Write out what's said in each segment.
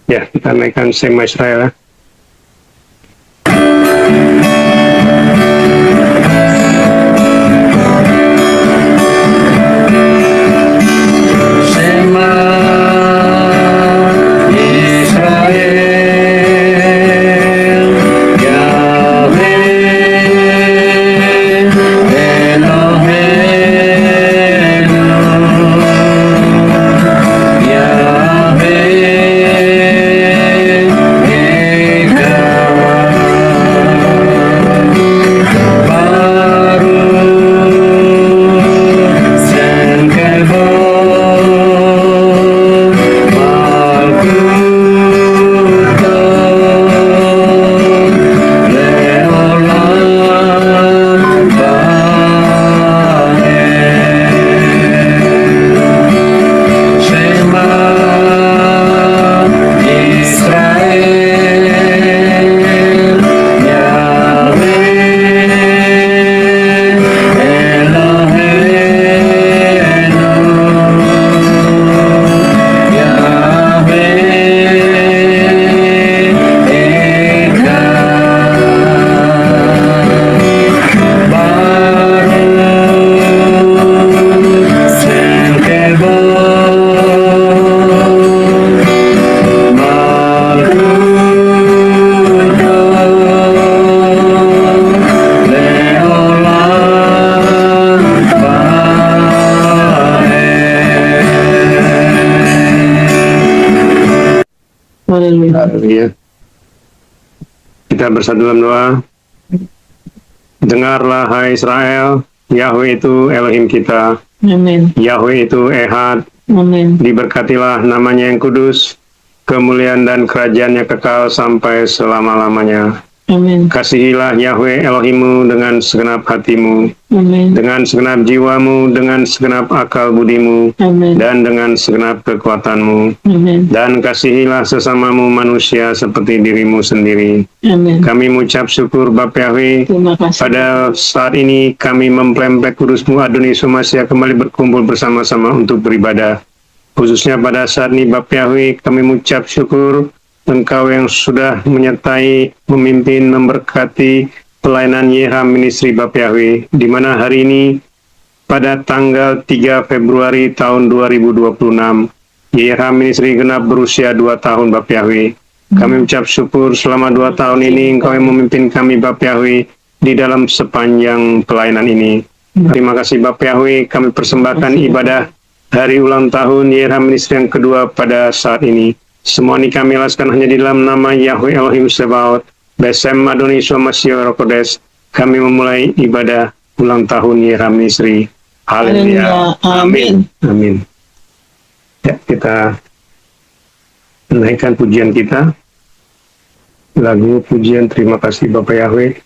Ya, kita naikkan Shema Israel. Haleluya. Kita bersatu dalam doa. Dengarlah hai Israel, Yahweh itu Elohim kita. Amin. Yahweh itu Ehad. Amin. Diberkatilah namanya yang kudus, kemuliaan dan kerajaannya kekal sampai selama-lamanya. Amin. Kasihilah Yahweh Elohimmu dengan segenap hatimu, Amin. dengan segenap jiwamu, dengan segenap akal budimu, Amin. dan dengan segenap kekuatanmu. Amin. Dan kasihilah sesamamu manusia seperti dirimu sendiri. Amin. Kami mengucap syukur Bapa Yahweh. Terima kasih. Pada saat ini kami memperlempeh kudus-Mu Adonai Yesus Masiah kembali berkumpul bersama-sama untuk beribadah. Khususnya pada saat ini Bapa Yahweh kami mengucap syukur Engkau yang sudah menyertai, memimpin, memberkati pelayanan YH Ministry Bapa Yahweh, di mana hari ini pada tanggal 3 Februari tahun 2026 YH Ministry genap berusia 2 tahun Bapa Yahweh. Kami ucap syukur selama 2 tahun ini Engkau yang memimpin kami Bapa Yahweh di dalam sepanjang pelayanan ini. Terima kasih Bapa Yahweh, kami persembahkan ibadah hari ulang tahun YH Ministry yang kedua pada saat ini. Semua ini kami alaskan hanya di dalam nama Yahweh Elohim Sebaot, Besem Adonai Yesus Masiah Roh Kodes. Kami memulai ibadah ulang tahun YH Ministry. Haleluya. Amin. Amin. Ya, kita menaikkan pujian kita. Lagu pujian terima kasih Bapak Yahweh.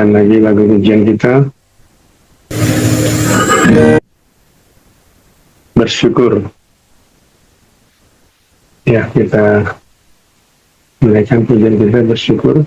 putarkan lagi lagu pujian kita. Bersyukur. Ya, kita menaikkan pujian kita bersyukur.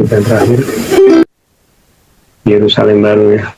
kita terakhir Yerusalem baru ya.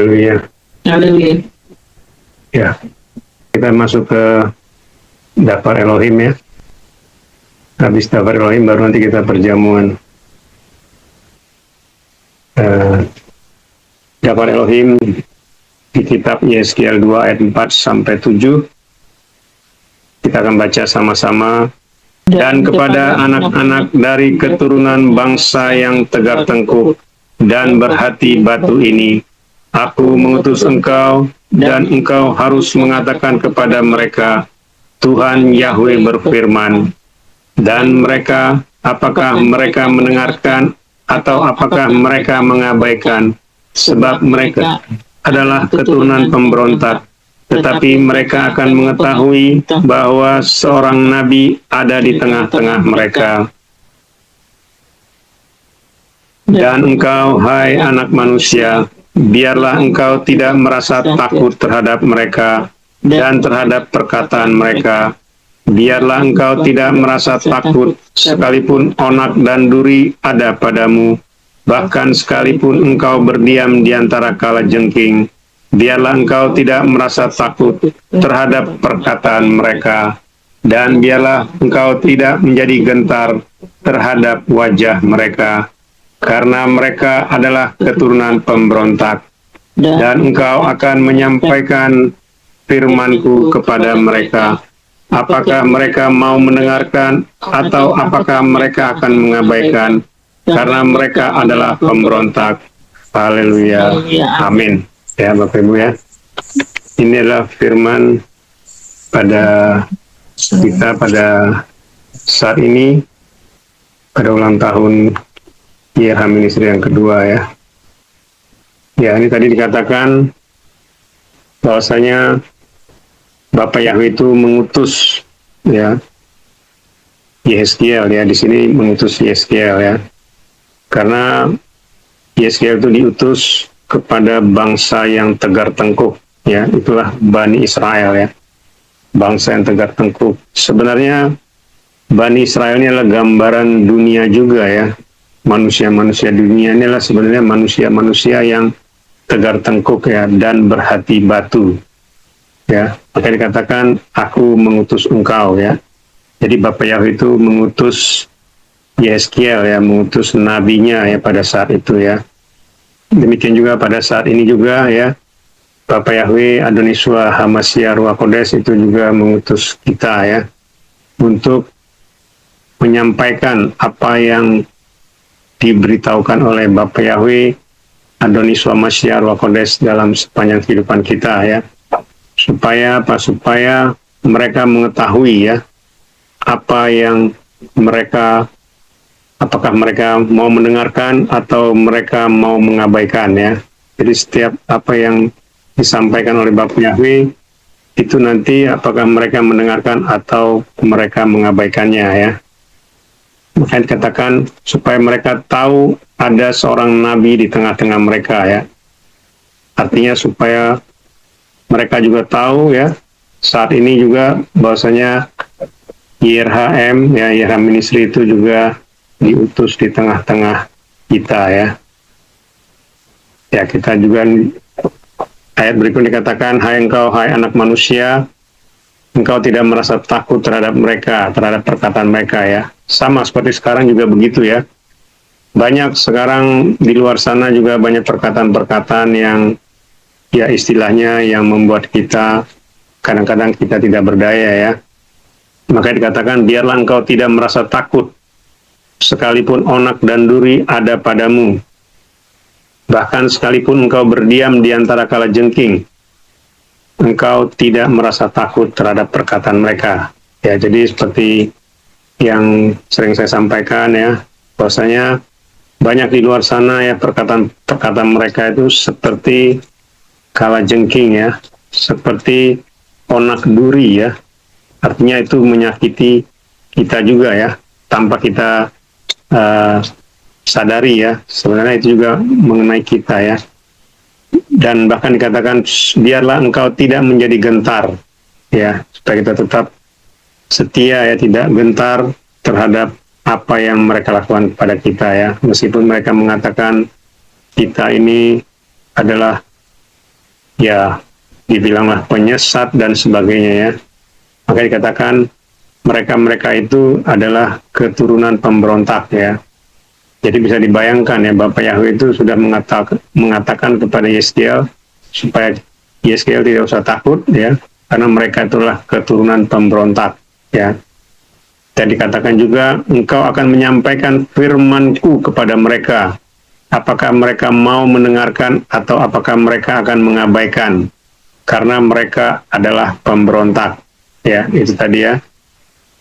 Haleluya. Haleluya. Ya, kita masuk ke dapur Elohim ya. Habis dapur Elohim baru nanti kita perjamuan. Dapur Elohim di kitab Yeskiel 2 ayat 4 sampai 7. Kita akan baca sama-sama. Dan kepada anak-anak dari keturunan bangsa yang tegar tengkuk dan berhati batu ini, aku mengutus engkau, dan engkau harus mengatakan kepada mereka, Tuhan Yahweh berfirman. Dan mereka, apakah mereka mendengarkan atau apakah mereka mengabaikan? Sebab mereka adalah keturunan pemberontak. Tetapi mereka akan mengetahui bahwa seorang nabi ada di tengah-tengah mereka. Dan engkau, hai anak manusia, biarlah engkau tidak merasa takut terhadap mereka dan terhadap perkataan mereka. Biarlah engkau tidak merasa takut sekalipun onak dan duri ada padamu, bahkan sekalipun engkau berdiam di antara kalajengking. Biarlah engkau tidak merasa takut terhadap perkataan mereka, dan biarlah engkau tidak menjadi gentar terhadap wajah mereka, karena mereka adalah keturunan pemberontak. Dan engkau akan menyampaikan firman-Ku kepada mereka. Apakah mereka mau mendengarkan atau apakah mereka akan mengabaikan, karena mereka adalah pemberontak. Haleluya. Amin. Ya Bapak Ibu ya, ini adalah firman pada kita pada saat ini, pada ulang tahun YRH Ministry yang kedua ya. Ya, ini tadi dikatakan bahwasanya Bapak Yahweh itu mengutus ya Yeskiel ya, di sini mengutus Yeskiel ya, karena Yeskiel itu diutus kepada bangsa yang tegar tengkuk ya, itulah Bani Israel ya, bangsa yang tegar tengkuk. Sebenarnya Bani Israel ini adalah gambaran dunia juga ya, manusia-manusia dunia ini adalah sebenarnya manusia-manusia yang tegar tengkuk ya dan berhati batu ya. Maka dikatakan aku mengutus engkau ya. Jadi Bapak Yahweh itu mengutus Yeskiel ya, mengutus nabinya ya pada saat itu ya. Demikian juga pada saat ini juga ya, Bapak Yahweh Adoniswa Hamasya Ruach Kodes itu juga mengutus kita ya, untuk menyampaikan apa yang diberitahukan oleh Bapak Yahweh Adoniswa Hamasya Ruach Kodes dalam sepanjang kehidupan kita ya. Supaya apa? Supaya mereka mengetahui ya, apa yang mereka, apakah mereka mau mendengarkan atau mereka mau mengabaikan ya. Jadi setiap apa yang disampaikan oleh Bapak Yahweh itu nanti apakah mereka mendengarkan atau mereka mengabaikannya ya. Makanya dikatakan supaya mereka tahu ada seorang nabi di tengah-tengah mereka ya. Artinya supaya mereka juga tahu ya, saat ini juga bahwasanya YRHM ya, YRH Ministry itu juga diutus di tengah-tengah kita ya. Ya, kita juga ayat berikut dikatakan, hai engkau, hai anak manusia, engkau tidak merasa takut terhadap mereka, terhadap perkataan mereka ya. Sama seperti sekarang juga begitu ya. Banyak sekarang di luar sana juga banyak perkataan-perkataan yang ya istilahnya yang membuat kita kadang-kadang kita tidak berdaya ya. Maka dikatakan biarlah engkau tidak merasa takut sekalipun onak dan duri ada padamu, bahkan sekalipun engkau berdiam di antara kalajengking, engkau tidak merasa takut terhadap perkataan mereka. Ya, jadi seperti yang sering saya sampaikan ya, bahwasanya banyak di luar sana ya perkataan mereka itu seperti kalajengking ya, seperti onak duri ya. Artinya itu menyakiti kita juga ya, tanpa kita sadari ya, sebenarnya itu juga mengenai kita ya. Dan bahkan dikatakan biarlah engkau tidak menjadi gentar ya, supaya kita tetap setia ya, tidak gentar terhadap apa yang mereka lakukan kepada kita ya, meskipun mereka mengatakan kita ini adalah ya dibilanglah penyesat dan sebagainya ya. Maka dikatakan mereka-mereka itu adalah keturunan pemberontak ya. Jadi bisa dibayangkan ya, Bapak Yahweh itu sudah mengatakan kepada Yeskiel supaya Yeskiel tidak usah takut ya, karena mereka itulah keturunan pemberontak ya. Dan dikatakan juga, engkau akan menyampaikan firman-Ku kepada mereka. Apakah mereka mau mendengarkan atau apakah mereka akan mengabaikan? Karena mereka adalah pemberontak. Ya, itu tadi ya.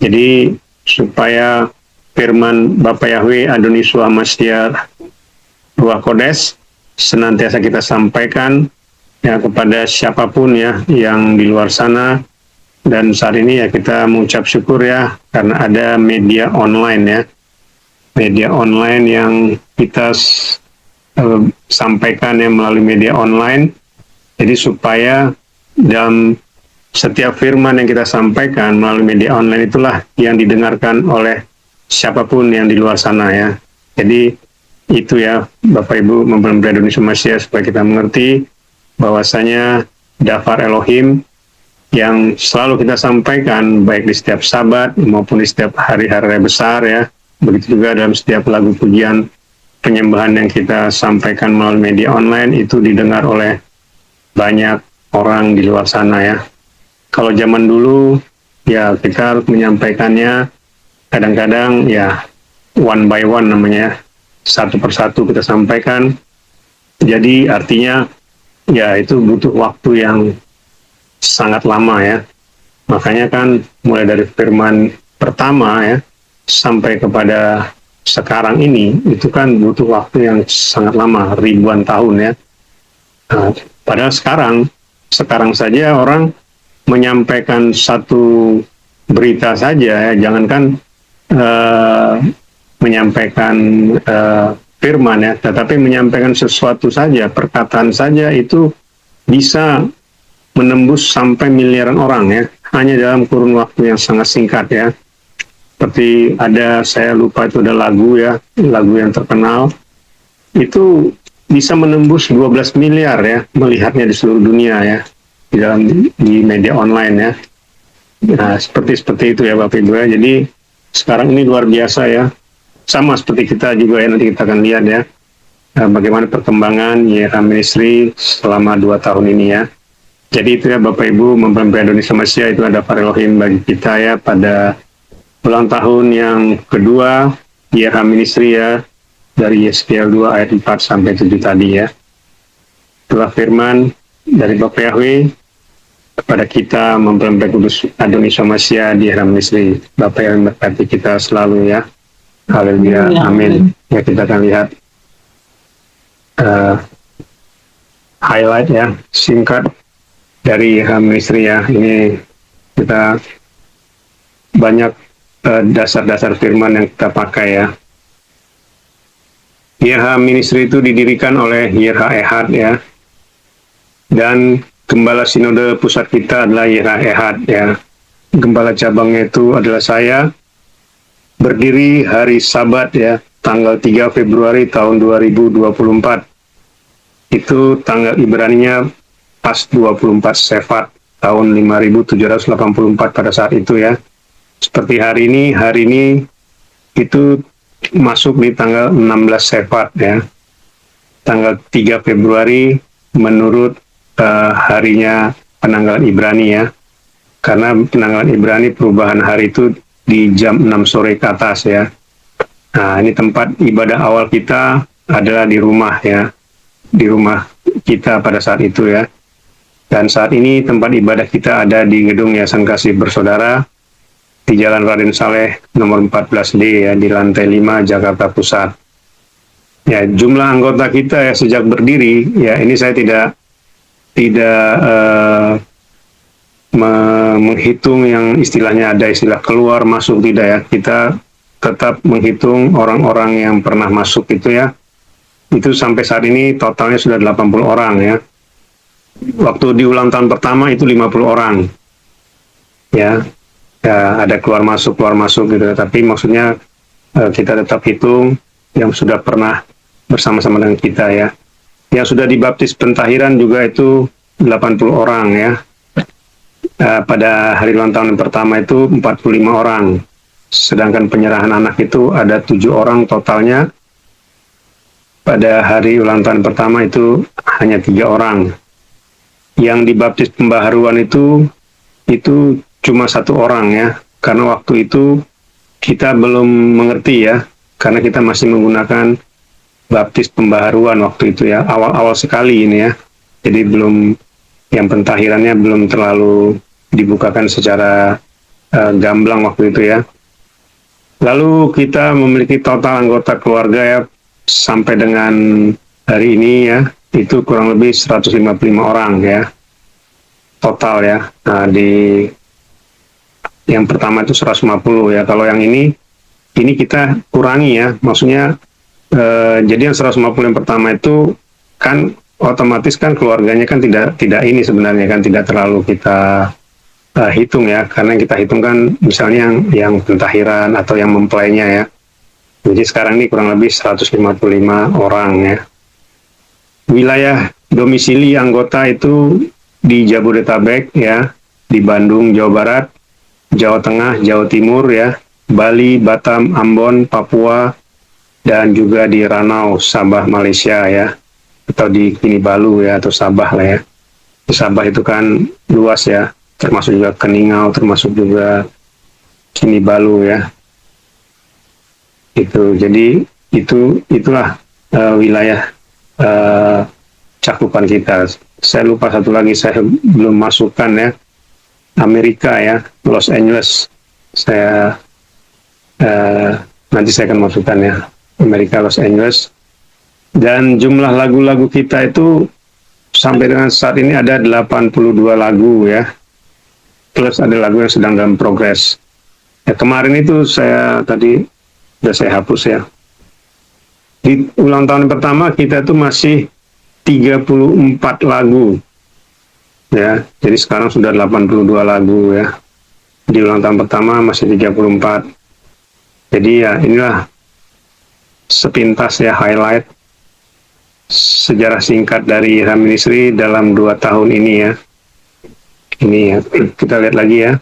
Jadi supaya firman Bapa Yahweh Adoni Yeshua Mashiach Ruach Kodes senantiasa kita sampaikan ya kepada siapapun ya yang di luar sana. Dan saat ini ya kita mengucap syukur ya karena ada media online ya, media online yang kita sampaikan ya melalui media online. Jadi supaya dalam setiap firman yang kita sampaikan melalui media online itulah yang didengarkan oleh siapapun yang di luar sana ya. Jadi itu ya Bapak Ibu mempelai Adoni Yeshua Mashiach supaya kita mengerti bahwasanya Dafar Elohim yang selalu kita sampaikan baik di setiap Sabat maupun di setiap hari-hari besar ya. Begitu juga dalam setiap lagu pujian penyembahan yang kita sampaikan melalui media online itu didengar oleh banyak orang di luar sana ya. Kalau zaman dulu ya kita harus menyampaikannya kadang-kadang ya one by one namanya, satu persatu kita sampaikan. Jadi artinya ya itu butuh waktu yang sangat lama ya. Makanya kan mulai dari firman pertama ya sampai kepada sekarang ini itu kan butuh waktu yang sangat lama, ribuan tahun ya. Nah, padahal sekarang saja orang menyampaikan satu berita saja ya, jangankan menyampaikan firman ya, tetapi menyampaikan sesuatu saja, perkataan saja itu bisa menembus sampai miliaran orang ya, hanya dalam kurun waktu yang sangat singkat ya. Seperti ada, saya lupa itu ada lagu ya, lagu yang terkenal, itu bisa menembus 12 miliar ya, melihatnya di seluruh dunia ya, di media online ya. Nah, seperti itu ya Bapak Ibu ya. Jadi sekarang ini luar biasa ya, sama seperti kita juga ya, nanti kita akan lihat ya, bagaimana perkembangan YH Ministry selama 2 tahun ini ya. Jadi itu ya Bapak Ibu, mempelai Adoni Yeshua Mashiach itu ada Dafar Elohim bagi kita ya pada ulang tahun yang kedua YH Ministry ya, dari Yeskiel 2 ayat 4 sampai 7 tadi ya. Itulah firman dari Bapak Yahweh kepada kita mempelai Kudus Adoni Yeshua Mashiach di YH Ministry. Bapak yang memberkati kita selalu ya. Haleluya, amin. Ya, kita akan lihat highlight ya, singkat dari Ministry ya. Ini kita banyak dasar-dasar firman yang kita pakai ya. YH Ministry itu didirikan oleh YH Ehad ya. Dan Gembala Sinode pusat kita adalah YH Ehad ya. Gembala cabangnya itu adalah saya. Berdiri hari Sabat ya, tanggal 3 Februari tahun 2024. Itu tanggal Ibraninya pas 24 Sefat tahun 5784 pada saat itu ya. Seperti hari ini itu masuk di tanggal 16 Sefat ya. Tanggal 3 Februari menurut harinya penanggalan Ibrani ya. Karena penanggalan Ibrani perubahan hari itu di jam 6 sore ke atas ya. Nah, ini tempat ibadah awal kita adalah di rumah ya. Di rumah kita pada saat itu ya. Dan saat ini tempat ibadah kita ada di Gedung Yayasan Kasih Bersaudara di Jalan Raden Saleh nomor 14D ya, di lantai 5 Jakarta Pusat. Ya, jumlah anggota kita ya sejak berdiri ya, ini saya tidak menghitung yang istilahnya ada istilah keluar masuk, tidak ya. Kita tetap menghitung orang-orang yang pernah masuk itu ya. Itu sampai saat ini totalnya sudah 80 orang ya. Waktu di ulang tahun pertama itu 50 orang. Ya. Ya, ada keluar masuk gitu. Tapi maksudnya kita tetap hitung yang sudah pernah bersama-sama dengan kita ya. Yang sudah dibaptis pentahiran juga itu 80 orang ya. Pada hari ulang tahun yang pertama itu 45 orang. Sedangkan penyerahan anak itu ada 7 orang totalnya. Pada hari ulang tahun pertama itu hanya 3 orang. Yang dibaptis pembaharuan itu cuma 1 orang ya. Karena waktu itu kita belum mengerti ya. Karena kita masih menggunakan baptis pembaharuan waktu itu ya. Awal-awal sekali ini ya. Jadi yang pentahirannya belum terlalu dibukakan secara gamblang waktu itu ya. Lalu kita memiliki total anggota keluarga ya sampai dengan hari ini ya, itu kurang lebih 155 orang ya total ya. Nah, di yang pertama itu 150 ya. Kalau yang ini kita kurangi ya, maksudnya jadi yang 150 yang pertama itu kan otomatis kan keluarganya kan tidak ini sebenarnya kan tidak terlalu kita hitung ya, karena yang kita hitung kan misalnya yang pentahiran atau yang mempelainya ya. Jadi sekarang ini kurang lebih 155 orang ya. Wilayah domisili anggota itu di Jabodetabek ya, di Bandung, Jawa Barat, Jawa Tengah, Jawa Timur ya, Bali, Batam, Ambon, Papua, dan juga di Ranau, Sabah, Malaysia ya, atau di Kinabalu ya, atau Sabah lah ya. Di Sabah itu kan luas ya, termasuk juga Keningau, termasuk juga Kinabalu ya. Itu jadi itulah wilayah cakupan kita. Saya lupa satu lagi, saya belum masukkan ya, Amerika ya, Los Angeles. Saya nanti saya akan masukkan ya, Amerika, Los Angeles. Dan jumlah lagu-lagu kita itu sampai dengan saat ini ada 82 lagu ya, plus ada lagu yang sedang dalam progres. Ya, kemarin itu tadi sudah saya hapus ya. Di ulang tahun pertama kita tuh masih 34 lagu ya, jadi sekarang sudah 82 lagu ya. Di ulang tahun pertama masih 34. Jadi ya inilah sepintas ya highlight sejarah singkat dari Ilham Ministry dalam 2 tahun ini ya. Ini ya, kita lihat lagi ya.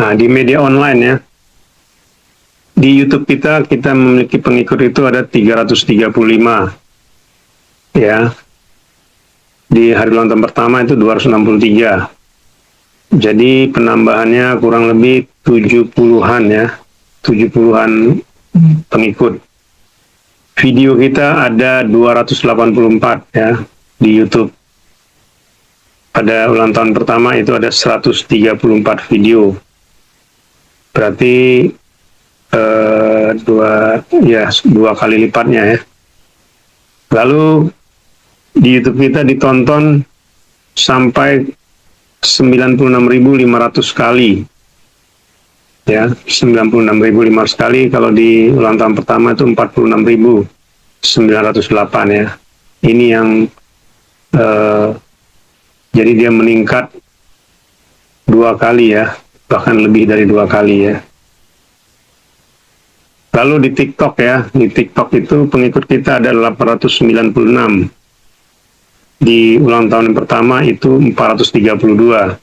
Nah, di media online ya, di YouTube kita memiliki pengikut itu ada 335 ya. Di hari ulang tahun pertama itu 263. Jadi penambahannya kurang lebih 70-an ya, 70-an pengikut. Video kita ada 284 ya di YouTube. Pada ulang tahun pertama itu ada 134 video. Berarti dua kali lipatnya ya. Lalu di YouTube kita ditonton sampai 96.500 kali ya, 96.500 kali. Kalau di ulang tahun pertama itu 46.908 ya. Ini yang jadi dia meningkat 2 kali ya, bahkan lebih dari 2 kali ya. Lalu di TikTok ya, di TikTok itu pengikut kita ada 896. Di ulang tahun yang pertama itu 432.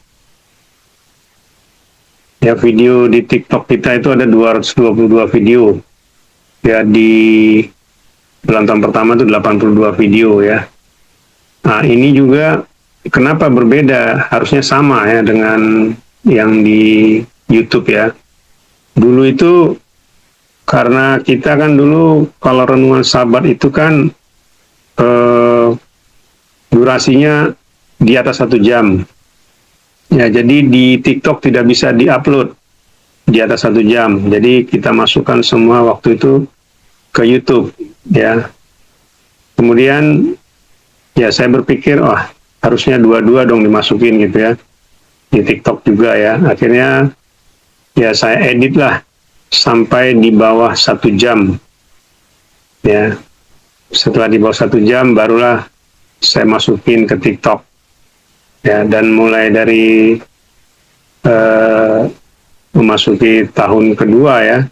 Ya, video di TikTok kita itu ada 222 video. Ya, di ulang tahun pertama itu 82 video ya. Nah, ini juga kenapa berbeda? Harusnya sama ya dengan yang di YouTube ya. Dulu itu karena kita kan dulu kalau renungan Sabat itu kan durasinya di atas 1 jam. Ya, jadi di TikTok tidak bisa diupload di atas 1 jam. Jadi kita masukkan semua waktu itu ke YouTube ya. Kemudian ya saya berpikir, harusnya 2-2 dong dimasukin gitu ya. Di TikTok juga ya. Akhirnya ya saya edit lah sampai di bawah 1 jam. Ya. Setelah di bawah 1 jam barulah saya masukin ke TikTok. Ya, dan mulai dari memasuki tahun kedua ya.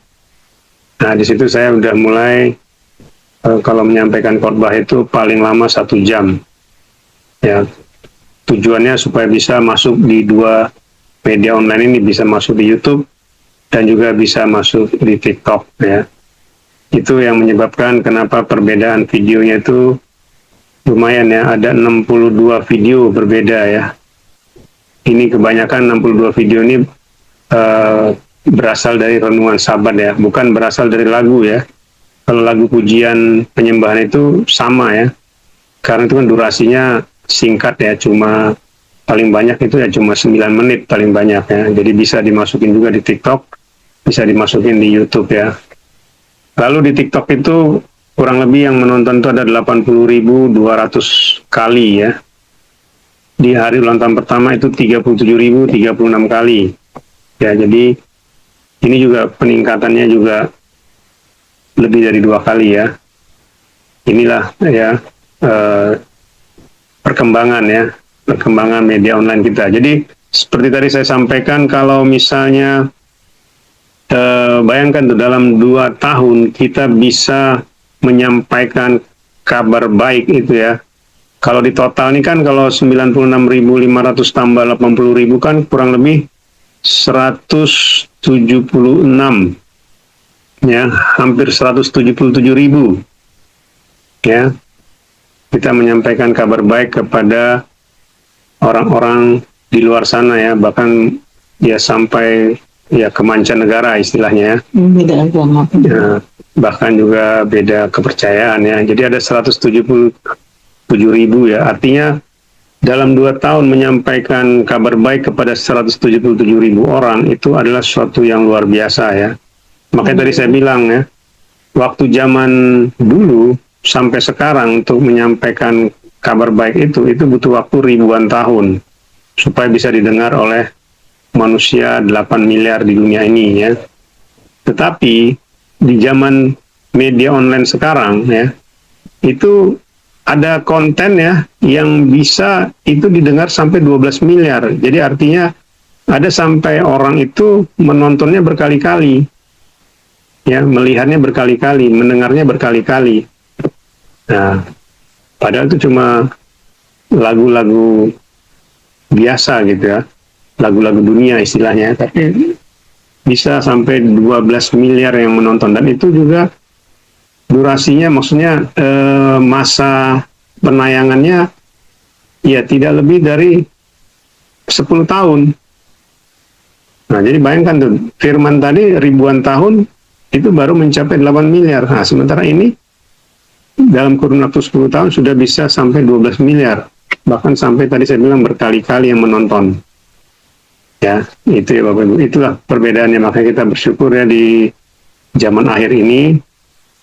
Nah, di situ saya udah mulai kalau menyampaikan khotbah itu paling lama 1 jam. Ya, tujuannya supaya bisa masuk di dua media online ini, bisa masuk di YouTube dan juga bisa masuk di TikTok ya. Itu yang menyebabkan kenapa perbedaan videonya itu lumayan ya, ada 62 video berbeda ya. Ini kebanyakan 62 video ini berasal dari renungan sahabat ya, bukan berasal dari lagu ya. Kalau lagu pujian penyembahan itu sama ya, karena itu kan durasinya singkat ya, cuma paling banyak itu ya cuma 9 menit paling banyak ya. Jadi bisa dimasukin juga di TikTok, bisa dimasukin di YouTube ya. Lalu di TikTok itu kurang lebih yang menonton itu ada 80.200 kali ya. Di hari ulang tahun pertama itu 37.036 kali. Ya, jadi ini juga peningkatannya juga lebih dari 2 kali ya. Inilah ya perkembangan media online kita. Jadi seperti tadi saya sampaikan, kalau misalnya bayangkan tuh dalam 2 tahun kita bisa menyampaikan kabar baik itu ya. Kalau di total ini kan kalau 96.500 tambah 80.000 kan kurang lebih 176 ya, hampir 177.000 ya. Kita menyampaikan kabar baik kepada orang-orang di luar sana ya, bahkan ya sampai ya ke mancanegara istilahnya ya. Beda agama. Ya, bahkan juga beda kepercayaan ya. Jadi ada 177.000 ya. Artinya dalam 2 tahun menyampaikan kabar baik kepada 177.000 orang itu adalah sesuatu yang luar biasa ya. Makanya tadi saya bilang ya, waktu zaman dulu sampai sekarang untuk menyampaikan kabar baik itu butuh waktu ribuan tahun supaya bisa didengar oleh manusia 8 miliar di dunia ini ya. Tetapi di zaman media online sekarang ya, itu ada konten ya yang bisa itu didengar sampai 12 miliar. Jadi artinya ada sampai orang itu menontonnya berkali-kali. Ya, melihatnya berkali-kali, mendengarnya berkali-kali. Nah, padahal itu cuma lagu-lagu biasa gitu ya. Lagu-lagu dunia istilahnya, tapi bisa sampai 12 miliar yang menonton, dan itu juga durasinya, maksudnya masa penayangannya ya tidak lebih dari 10 tahun. Nah, jadi bayangkan tuh, firman tadi ribuan tahun itu baru mencapai 8 miliar. Nah, sementara ini dalam kurun waktu 10 tahun sudah bisa sampai 12 miliar. Bahkan sampai tadi saya bilang berkali-kali yang menonton. Ya, itu ya Bapak Ibu. Itulah perbedaannya, makanya kita bersyukur ya di zaman akhir ini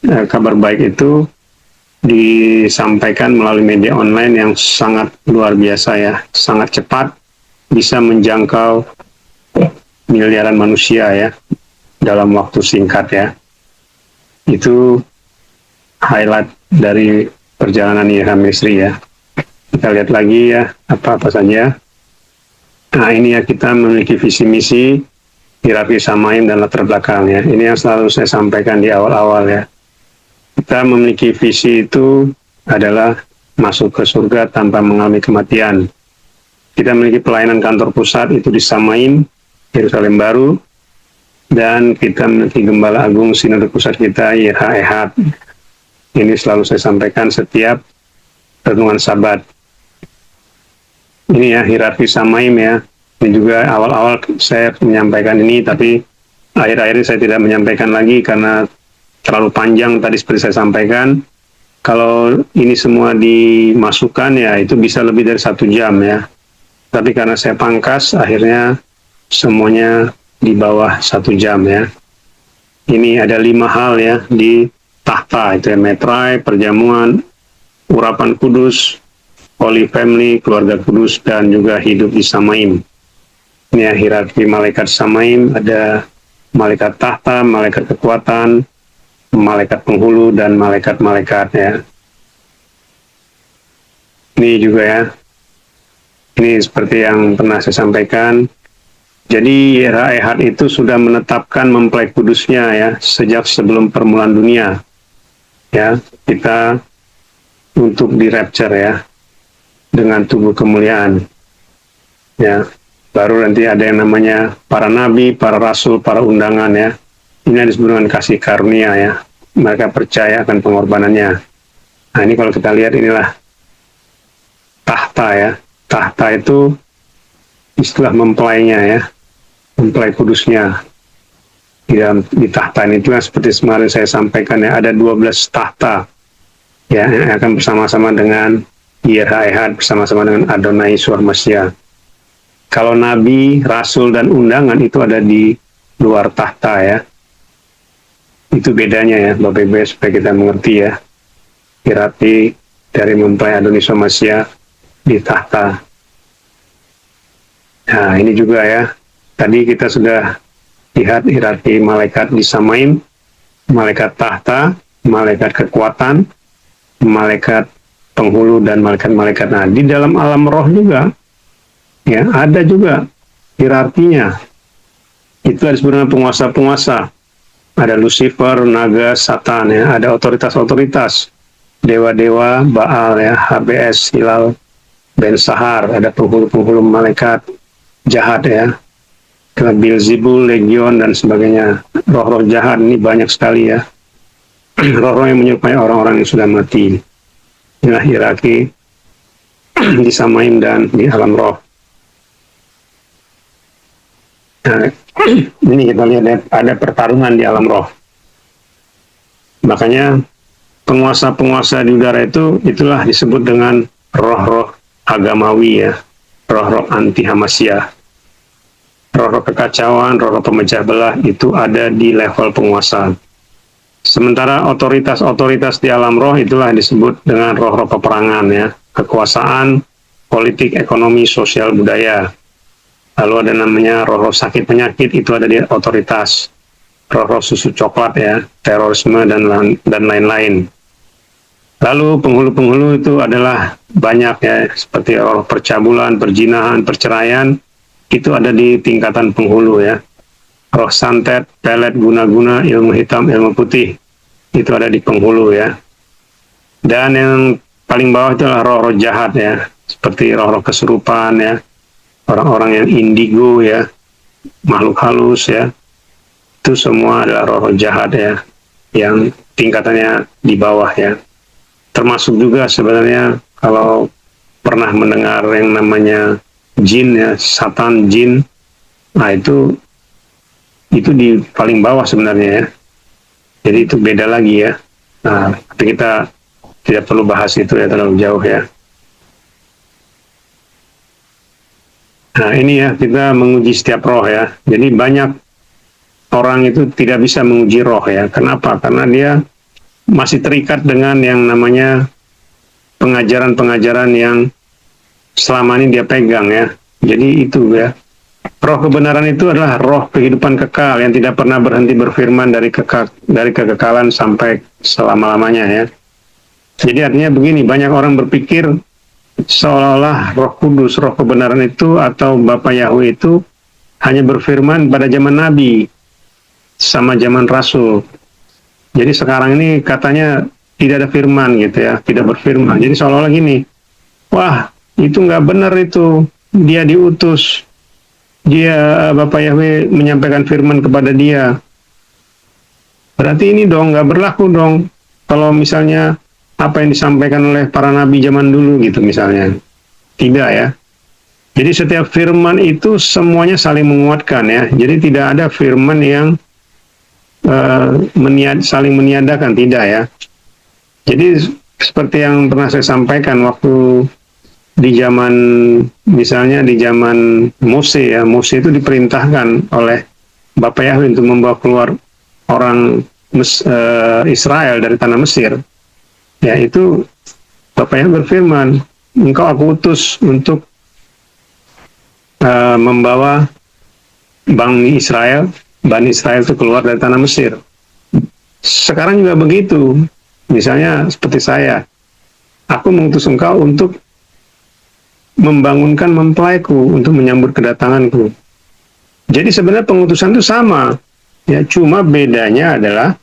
kabar baik itu disampaikan melalui media online yang sangat luar biasa ya, sangat cepat, bisa menjangkau miliaran manusia ya dalam waktu singkat ya. Itu highlight dari perjalanan IH Ministry ya. Kita lihat lagi ya apa-apa saja. Nah, ini ya, kita memiliki visi misi, hierarki samaim dan latar belakang ya. Ini yang selalu saya sampaikan di awal-awal ya. Kita memiliki visi itu adalah masuk ke surga tanpa mengalami kematian. Kita memiliki pelayanan kantor pusat itu di Samaim, Yerusalem Baru, dan kita memiliki Gembala Agung Sinode Pusat kita, YH Ehad. Ini selalu saya sampaikan setiap renungan Sabat. Ini ya hierarki Samaim ya. Ini juga awal-awal saya menyampaikan ini, tapi akhir-akhir ini saya tidak menyampaikan lagi karena terlalu panjang tadi seperti saya sampaikan. Kalau ini semua dimasukkan ya itu bisa lebih dari 1 jam ya. Tapi karena saya pangkas, akhirnya semuanya di bawah 1 jam ya. Ini ada 5 hal ya di tahta, itu ya: metrai, perjamuan, urapan kudus, Holy Family, keluarga kudus, dan juga hidup di Samaim. Ini ya hierarki malaikat Samaim, ada malaikat tahta, malaikat kekuatan, malaikat penghulu, dan malaikat-malaikat ya. Ini juga ya, ini seperti yang pernah saya sampaikan. Jadi YH Ehad itu sudah menetapkan mempelai kudusnya ya sejak sebelum permulaan dunia ya, kita untuk di rapture ya. dengan tubuh kemuliaan. Ya, baru nanti ada yang namanya para nabi, para rasul, para undangan ya. Ini disebut dengan kasih karunia ya. Mereka percaya akan pengorbanannya. Nah ini kalau kita lihat inilah tahta ya. Tahta itu istilah mempelainya ya. Mempelai kudusnya. Di tahta ini juga seperti kemarin saya sampaikan ya, ada 12 tahta ya yang akan bersama-sama dengan Yerhaehad, bersama-sama dengan Adonai Yeshua Mashiach. Kalau nabi, rasul dan undangan itu ada di luar tahta ya. Itu bedanya ya Bapak Ibu supaya kita mengerti ya. Hierarki dari mempelai Adonai Yeshua Mashiach di tahta. Nah ini juga ya. Tadi kita sudah lihat hierarki malaikat di Samaim, malaikat tahta, malaikat kekuatan, malaikat penghulu, dan malaikat-malaikat. Nah, di dalam alam roh juga, ya ada juga hierarkinya. Itu disebut dengan penguasa-penguasa. Ada Lucifer, naga, Satan, ya. Ada otoritas-otoritas, dewa-dewa, Baal, ya, HBS, Hilal, Ben Sahar. Ada penghulu-penghulu malaikat jahat, ya. Beelzebul, Legion, dan sebagainya. Roh-roh jahat ini banyak sekali ya. Roh-roh yang menyerupai orang-orang yang sudah mati. Inilah hierarki di Samaim dan di alam roh. Nah, ini kita lihat ada pertarungan di alam roh. Makanya penguasa-penguasa di udara itulah disebut dengan roh-roh agamawi ya. Roh-roh anti Hamasyah. Roh-roh kekacauan, roh-roh pemecah belah itu ada di level penguasa. Sementara otoritas-otoritas di alam roh itulah disebut dengan roh-roh peperangan ya, kekuasaan, politik, ekonomi, sosial, budaya. Lalu ada namanya roh-roh sakit penyakit, itu ada di otoritas. Roh-roh susu coklat ya, terorisme dan lain-lain. Lalu penghulu-penghulu itu adalah banyak ya, seperti roh percabulan, perjinahan, perceraian. Itu ada di tingkatan penghulu ya. Roh santet, pelet, guna-guna, ilmu hitam, ilmu putih. Itu ada di penghulu ya. Dan yang paling bawah itu adalah roh-roh jahat ya. Seperti roh-roh kesurupan ya. Orang-orang yang indigo ya. Makhluk halus ya. Itu semua adalah roh-roh jahat ya. Yang tingkatannya di bawah ya. Termasuk juga sebenarnya kalau pernah mendengar yang namanya jin ya, Satan, jin, nah itu di paling bawah sebenarnya ya. Jadi itu beda lagi ya. Nah, tapi kita tidak perlu bahas itu ya terlalu jauh ya. Nah ini ya, kita menguji setiap roh ya. Jadi banyak orang itu tidak bisa menguji roh ya. Kenapa? Karena dia masih terikat dengan yang namanya pengajaran-pengajaran yang selama ini dia pegang ya. Jadi itu ya. Roh kebenaran itu adalah roh kehidupan kekal yang tidak pernah berhenti berfirman dari kekekalan sampai selama-lamanya ya. Jadi artinya begini, banyak orang berpikir seolah-olah Roh Kudus, roh kebenaran itu atau Bapa Yahweh itu hanya berfirman pada zaman Nabi sama zaman Rasul. Jadi sekarang ini katanya tidak ada firman gitu ya, tidak berfirman. Jadi seolah-olah gini, wah itu nggak benar itu, dia diutus, dia Bapak Yahweh menyampaikan firman kepada dia. Berarti ini dong nggak berlaku dong kalau misalnya apa yang disampaikan oleh para nabi zaman dulu gitu misalnya. Tidak ya. Jadi setiap firman itu semuanya saling menguatkan ya. Jadi tidak ada firman yang saling meniadakan, tidak ya. Jadi seperti yang pernah saya sampaikan waktu di zaman, misalnya di zaman Mose ya, Mose itu diperintahkan oleh Bapak Yahweh untuk membawa keluar orang Israel dari tanah Mesir. Ya itu Bapak Yahweh berfirman, engkau aku utus untuk membawa Bani Israel itu keluar dari tanah Mesir. Sekarang juga begitu. Misalnya seperti saya, aku mengutus engkau untuk membangunkan mempelaiku untuk menyambut kedatanganku. Jadi sebenarnya pengutusan itu sama, ya cuma bedanya adalah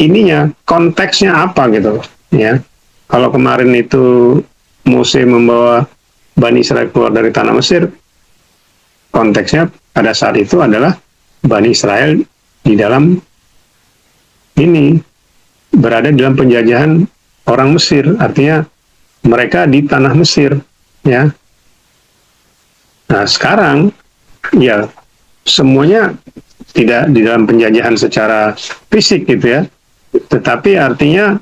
ininya konteksnya apa gitu, ya. Kalau kemarin itu Mose membawa Bani Israel keluar dari tanah Mesir, konteksnya pada saat itu adalah Bani Israel di dalam ini berada dalam penjajahan orang Mesir, artinya mereka di tanah Mesir, ya. Nah sekarang ya semuanya tidak di dalam penjajahan secara fisik gitu ya, tetapi artinya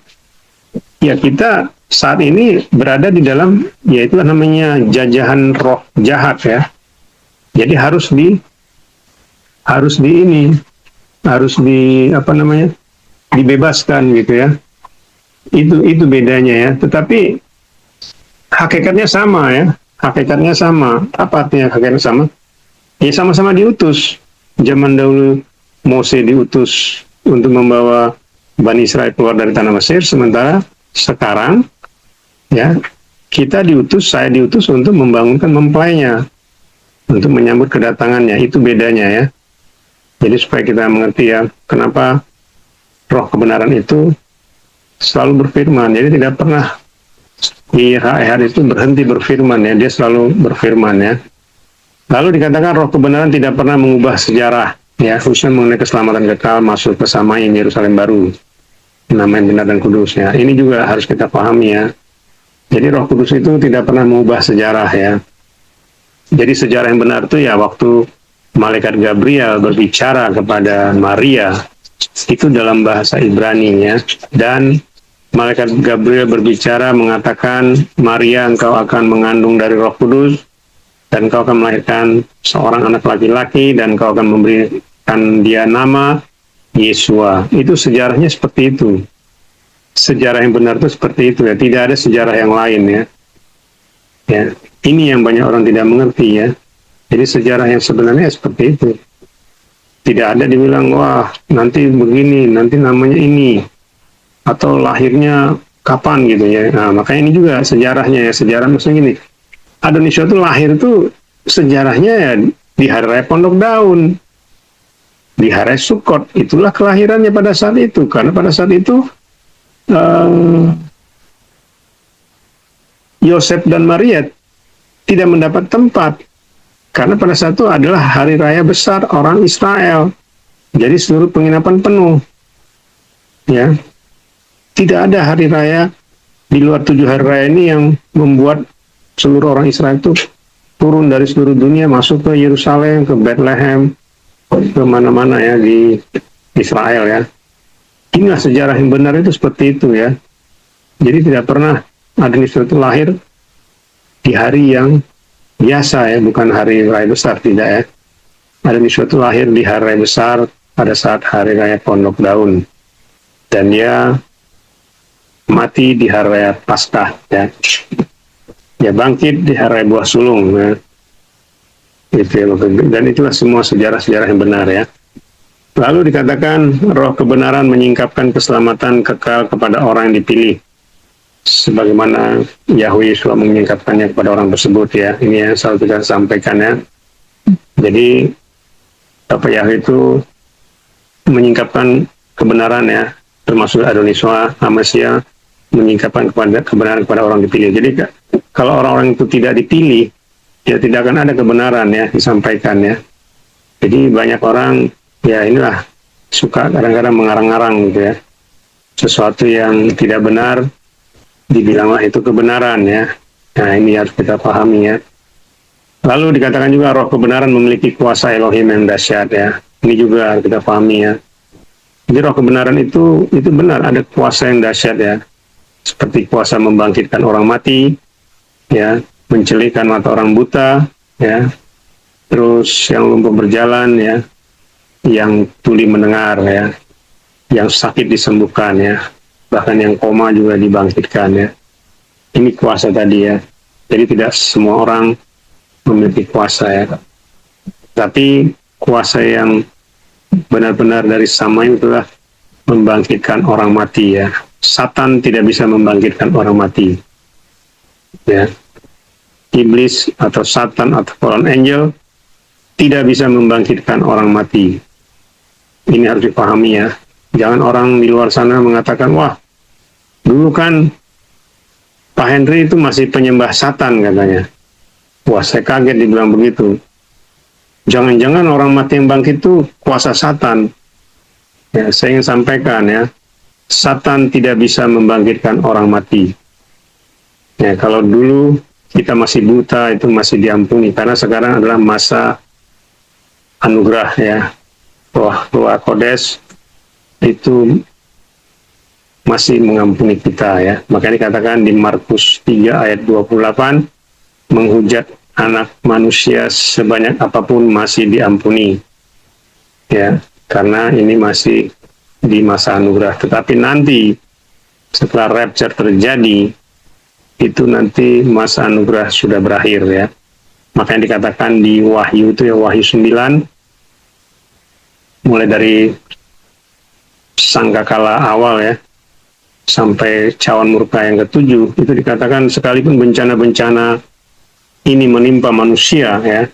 ya kita saat ini berada di dalam, yaitu namanya jajahan roh jahat ya. Jadi harus di apa namanya, dibebaskan gitu ya. Itu bedanya ya. Tetapi hakikatnya sama ya. Hakikatnya sama. Apa artinya hakikatnya sama? Ya sama-sama diutus. Zaman dahulu Mose diutus untuk membawa Bani Israel keluar dari tanah Mesir, sementara sekarang ya kita diutus, saya diutus untuk membangunkan mempelainya, untuk menyambut kedatangannya. Itu bedanya ya. Jadi supaya kita mengerti ya, kenapa roh kebenaran itu selalu berfirman. Jadi tidak pernah di hari itu berhenti berfirman ya, dia selalu berfirman ya. Lalu dikatakan roh kebenaran tidak pernah mengubah sejarah ya, khususnya mengenai keselamatan kekal masuk ke Samain Yerusalem baru, namanya benar dan kudus ya. Ini juga harus kita pahami ya. Jadi Roh Kudus itu tidak pernah mengubah sejarah ya. Jadi sejarah yang benar itu ya waktu malaikat Gabriel berbicara kepada Maria, itu dalam bahasa Ibrani ya. Dan malaikat Gabriel berbicara mengatakan, Maria, engkau akan mengandung dari Roh Kudus, dan engkau akan melahirkan seorang anak laki-laki, dan engkau akan memberikan dia nama Yesua. Itu sejarahnya seperti itu. Sejarah yang benar itu seperti itu ya. Tidak ada sejarah yang lain ya. Ya, ini yang banyak orang tidak mengerti ya. Jadi sejarah yang sebenarnya seperti itu. Tidak ada dibilang, wah nanti begini, nanti namanya ini, atau lahirnya kapan gitu ya. Nah makanya ini juga sejarahnya ya. Sejarah maksudnya gini, Adonis itu lahir itu sejarahnya ya di hari raya Pondok Daun, di hari Sukot. Itulah kelahirannya pada saat itu, karena pada saat itu Yosef dan Maria tidak mendapat tempat, karena pada saat itu adalah hari raya besar orang Israel. Jadi seluruh penginapan penuh ya. Tidak ada hari raya di luar 7 hari raya ini yang membuat seluruh orang Israel itu turun dari seluruh dunia masuk ke Yerusalem, ke Bethlehem, ke mana-mana ya di Israel ya. Inilah sejarah yang benar itu seperti itu ya. Jadi tidak pernah Adonis itu lahir di hari yang biasa ya, bukan hari raya besar, tidak ya. Adonis itu lahir di hari raya besar pada saat hari raya Pondok Daun. Dan dia mati di hari raya Paskah ya. Dia bangkit di hari raya Buah Sulung ya. Dan itulah semua sejarah-sejarah yang benar ya. Lalu dikatakan roh kebenaran menyingkapkan keselamatan kekal kepada orang yang dipilih, sebagaimana Yahweh Yeshua menyingkapkannya kepada orang tersebut ya. Ini yang selalu kita sampaikan ya. Jadi Bapak Yahweh itu menyingkapkan kebenaran ya, termasuk Adoniswa, Amasya, menyingkapkan kebenaran kepada orang dipilih. Jadi kalau orang-orang itu tidak dipilih, ya tidak akan ada kebenaran ya disampaikan ya. Jadi banyak orang ya inilah suka kadang-kadang mengarang-arang gitu ya, sesuatu yang tidak benar dibilanglah itu kebenaran ya. Nah ini harus kita pahami ya. Lalu dikatakan juga roh kebenaran memiliki kuasa Elohim yang dahsyat ya. Ini juga harus kita pahami ya. Jadi roh kebenaran itu benar, ada kuasa yang dahsyat ya, seperti kuasa membangkitkan orang mati ya, mencelihkan mata orang buta ya, terus yang lumpuh berjalan ya, yang tuli mendengar ya, yang sakit disembuhkan ya, bahkan yang koma juga dibangkitkan ya. Ini kuasa tadi ya. Jadi tidak semua orang memiliki kuasa ya, tapi kuasa yang benar-benar dari sama itulah membangkitkan orang mati ya. Satan tidak bisa membangkitkan orang mati ya. Iblis atau Satan atau fallen angel tidak bisa membangkitkan orang mati. Ini harus dipahami ya. Jangan orang di luar sana mengatakan, wah dulu kan Pak Henry itu masih penyembah Satan katanya. Wah, saya kaget dibilang begitu. Jangan-jangan orang mati yang bangkit itu kuasa Satan. Ya, saya ingin sampaikan ya, Satan tidak bisa membangkitkan orang mati. Ya, kalau dulu kita masih buta itu masih diampuni, karena sekarang adalah masa anugerah ya. Roh Kodes itu masih mengampuni kita ya. Makanya dikatakan di Markus 3 ayat 28, menghujat anak manusia sebanyak apapun masih diampuni. Ya, karena ini masih di masa anugerah. Tetapi nanti setelah rapture terjadi, itu nanti masa anugerah sudah berakhir ya. Makanya dikatakan di Wahyu itu ya, Wahyu 9, mulai dari sangkakala awal ya, sampai cawan murka yang ketujuh, itu dikatakan sekalipun bencana-bencana ini menimpa manusia ya,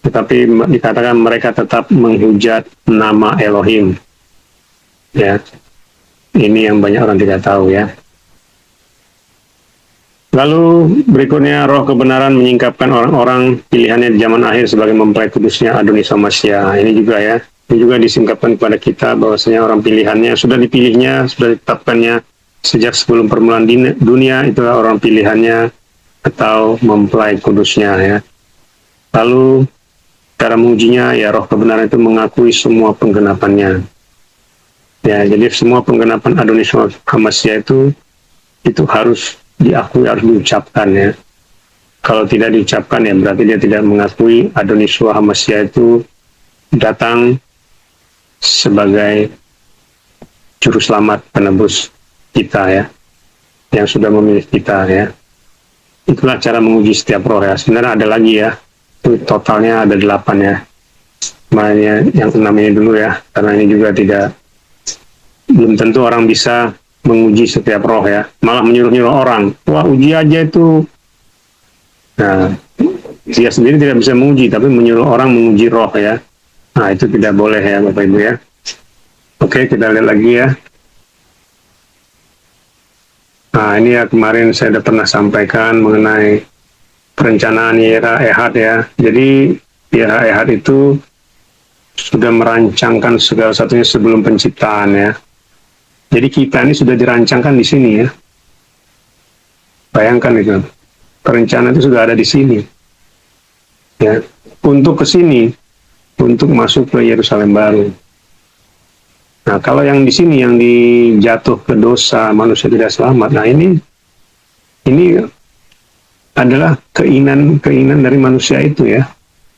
tetapi dikatakan mereka tetap menghujat nama Elohim. Ya, ini yang banyak orang tidak tahu ya. Lalu berikutnya, roh kebenaran menyingkapkan orang-orang pilihannya di zaman akhir sebagai mempelai kudusnya Adonis Hamasya. Ini juga ya, ini juga disingkapkan kepada kita bahwasanya orang pilihannya sudah dipilihnya, sudah ditetapkannya sejak sebelum permulaan dunia, itulah orang pilihannya atau mempelai kudusnya ya. Lalu cara mengujinya ya, roh kebenaran itu mengakui semua penggenapannya. Ya, jadi semua penggenapan Adonis Hamasya itu harus diakui, harus diucapkan ya. Kalau tidak diucapkan ya berarti dia tidak mengakui Adonis Hamasya itu datang sebagai juru selamat penebus kita ya, yang sudah memilih kita ya. Itulah cara menguji setiap roh ya. Sebenarnya ada lagi ya, itu totalnya ada 8 ya. Makanya yang 6 ini dulu ya, karena ini juga belum tentu orang bisa menguji setiap roh ya, malah menyuruh-nyuruh orang, wah uji aja itu. Nah, dia sendiri tidak bisa menguji, tapi menyuruh orang menguji roh ya. Nah, itu tidak boleh ya Bapak Ibu ya. Oke, kita lihat lagi ya. Nah, ini ya kemarin saya sudah pernah sampaikan mengenai perencanaan Yera Ehad ya. Jadi Yera Ehad itu sudah merancangkan segala satunya sebelum penciptaan ya. Jadi kita ini sudah dirancangkan di sini ya. Bayangkan itu. Perencanaan itu sudah ada di sini. Ya, untuk ke sini, untuk masuk ke Yerusalem baru. Nah, kalau yang di sini yang dijatuh ke dosa, manusia tidak selamat. Nah, ini adalah keinginan dari manusia itu ya.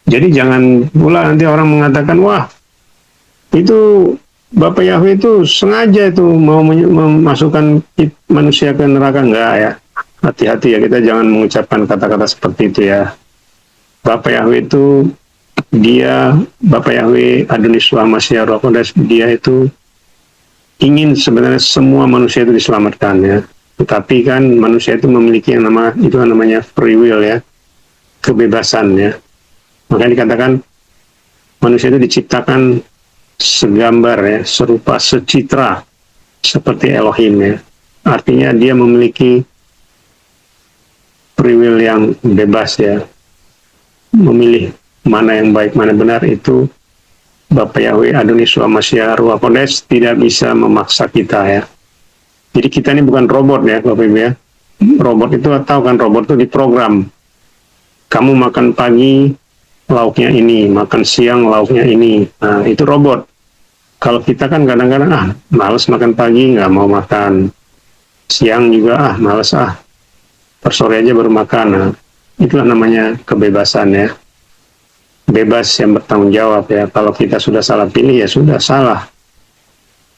Jadi jangan pula nanti orang mengatakan, wah, itu Bapak Yahweh itu sengaja itu mau memasukkan manusia ke neraka. Enggak ya. Hati-hati ya, kita jangan mengucapkan kata-kata seperti itu ya. Bapak Yahweh itu, Bapak Yahweh Adonis Hamasya Roh Kodes, dia itu ingin sebenarnya semua manusia itu diselamatkan ya. Tetapi kan manusia itu memiliki yang namanya free will ya, kebebasan ya. Makanya dikatakan manusia itu diciptakan segambar ya, serupa, secitra seperti Elohim ya. Artinya dia memiliki free will yang bebas ya, memilih mana yang baik, mana benar. Itu Bapak Yahweh Adonis Hamasya Ruach Kodes tidak bisa memaksa kita ya. Jadi kita ini bukan robot ya Bapak Ibu ya. Robot itu, tahu kan, robot itu diprogram. Kamu makan pagi lauknya ini, makan siang lauknya ini. Nah, itu robot. Kalau kita kan kadang-kadang males makan pagi, nggak mau makan. Siang juga males sore aja baru makan. Nah, itulah namanya kebebasan ya. Bebas yang bertanggung jawab ya. Kalau kita sudah salah pilih ya sudah salah.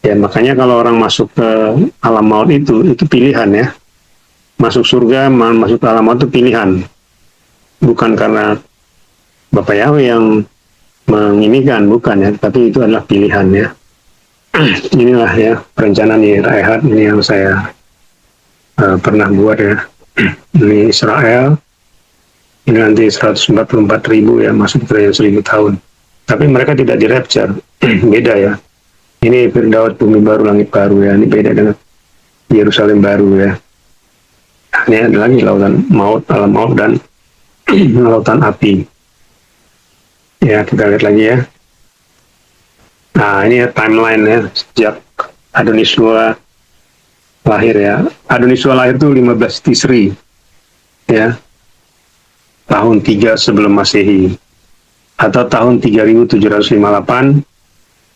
Ya makanya kalau orang masuk ke alam maut itu pilihan ya. Masuk surga, masuk ke alam maut itu pilihan. Bukan karena Bapak Yahweh yang menginginkan, bukan ya, tapi itu adalah pilihan ya. Inilah ya perencanaan Yera Ehad ini yang saya pernah buat ya. Ini Israel, ini nanti 144.000 ya, masuk ke 1.000 tahun. Tapi mereka tidak di rapture, beda ya. Ini Firdaus bumi baru, langit baru ya, ini beda dengan Yerusalem baru ya. Ini ada lagi lautan maut, alam maut, dan lautan api. Ya, kita lihat lagi ya. Nah, ini ya timeline ya, sejak Adonisua lahir ya. Adonisua lahir itu 15 Tisri, ya, tahun 3 sebelum Masehi, atau tahun 3758,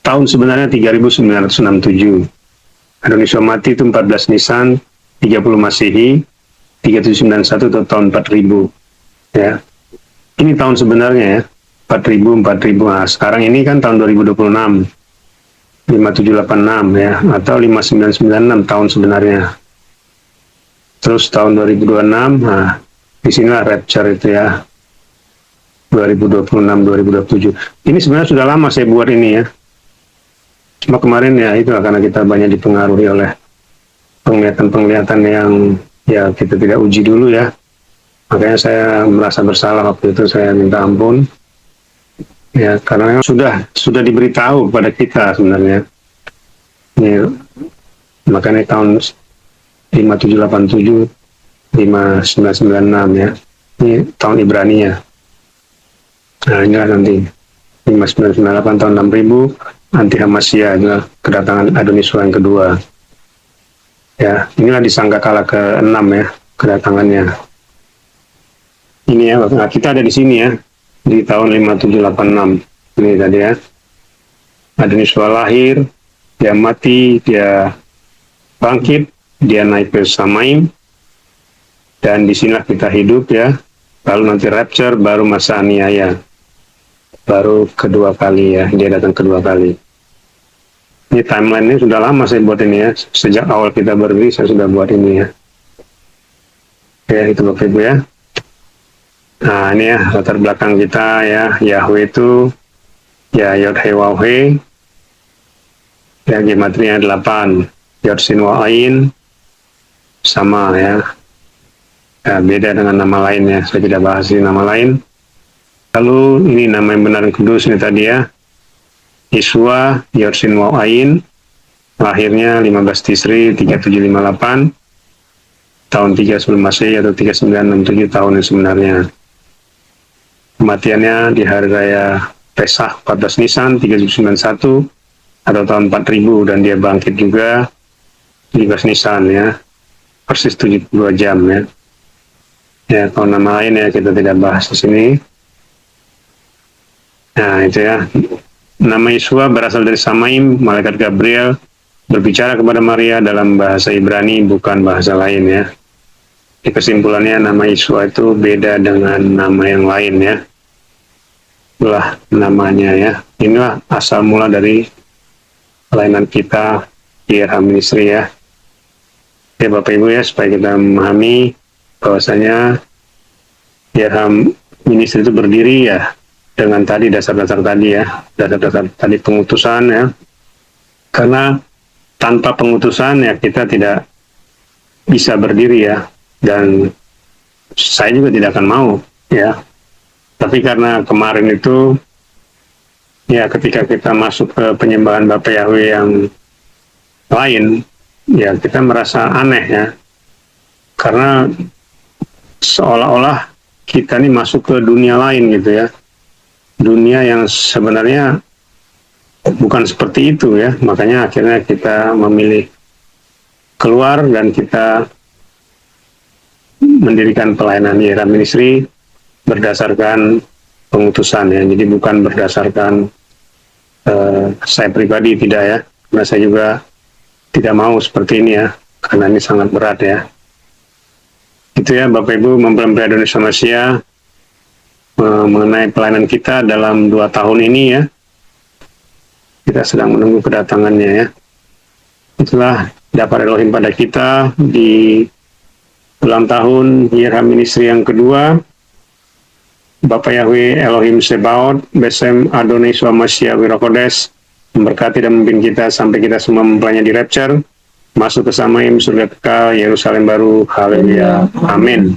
tahun sebenarnya 3967. Adonisua mati itu 14 Nisan, 30 Masehi, 3791 atau tahun 4000, ya. Ini tahun sebenarnya ya, 4000. Nah, sekarang ini kan tahun 2026, 5786 ya, atau 5996 tahun sebenarnya. Terus tahun 2026, nah disinilah rapture itu ya, 2026 2027. Ini sebenarnya sudah lama saya buat ini ya, cuma kemarin ya itu karena kita banyak dipengaruhi oleh penglihatan yang ya kita tidak uji dulu ya, makanya saya merasa bersalah waktu itu, saya minta ampun ya, karena sudah diberitahu kepada kita sebenarnya ini, makanya tahun 5787 5996 ya, ini tahun Ibrani ya. Nah inilah nanti 5998 tahun 6000 anti Hamasya, adalah kedatangan Adonisua yang kedua ya. Inilah disangka kala ke-6 ya kedatangannya ini ya. Nah, kita ada di sini ya di tahun 5786 ini tadi ya. Adonisua lahir, dia mati, dia bangkit, dia naik ke Samaim, dan disinilah kita hidup ya. Lalu nanti rapture, baru masa aniaya, baru kedua kali ya, dia datang kedua kali. Ini timeline ini sudah lama saya buat ini ya, sejak awal kita berdiri saya sudah buat ini ya. Ya itu Bapak Ibu ya. Nah ini ya latar belakang kita ya, Yahweh itu ya Yod He Waw He ya, gematria 8, Yod Sin Waw Ain sama ya. Beda dengan nama lainnya, saya tidak bahas ini nama lain. Lalu ini nama yang benar dan kudus ini tadi ya, Yesua Yod Sin Waw Ain, lahirnya 15 Tisri 3758, tahun 3 sebelum Masehi atau 3967 tahun yang sebenarnya. Kematiannya di hari raya Pesach 14 Nisan 3791 atau tahun 4000, dan dia bangkit juga 15 Nisan ya, persis 72 jam ya. Ya, kalau nama lain ya kita tidak bahas di sini. Nah, itu ya. Nama Yesua berasal dari Samaim, malaikat Gabriel berbicara kepada Maria dalam bahasa Ibrani, bukan bahasa lain ya. Di kesimpulannya nama Yesua itu beda dengan nama yang lain ya. Itulah namanya ya. Inilah asal mula dari pelayanan kita di RH Ministry ya. Ya Bapak Ibu ya, supaya kita memahami bahwasanya RH Ministry itu berdiri ya dengan tadi dasar-dasar tadi ya, dasar-dasar tadi pengutusan ya. Karena tanpa pengutusan ya kita tidak bisa berdiri ya, dan saya juga tidak akan mau ya. Tapi karena kemarin itu ya, ketika kita masuk ke penyembahan Bapa Yahweh yang lain ya, kita merasa aneh ya, karena seolah-olah kita ini masuk ke dunia lain gitu ya, dunia yang sebenarnya bukan seperti itu ya. Makanya akhirnya kita memilih keluar dan kita mendirikan pelayanan RH Ministry berdasarkan pengutusan ya. Jadi bukan berdasarkan saya pribadi, tidak ya, karena saya juga tidak mau seperti ini ya, karena ini sangat berat ya. Itu ya Bapak Ibu, mempelai Adonisua Masya mengenai pelayanan kita dalam 2 tahun ini ya. Kita sedang menunggu kedatangannya ya. Itulah dapat Elohim pada kita di ulang tahun RH Ministry yang kedua. Bapa Yahweh Elohim Sebaot, Besem Adonisua Masya Wirokodes, memberkati dan memimpin kita sampai kita semua mempelainya di rapture, masuk ke Samaim, surga kekal, Yerusalem baru. Haleluya. Amin.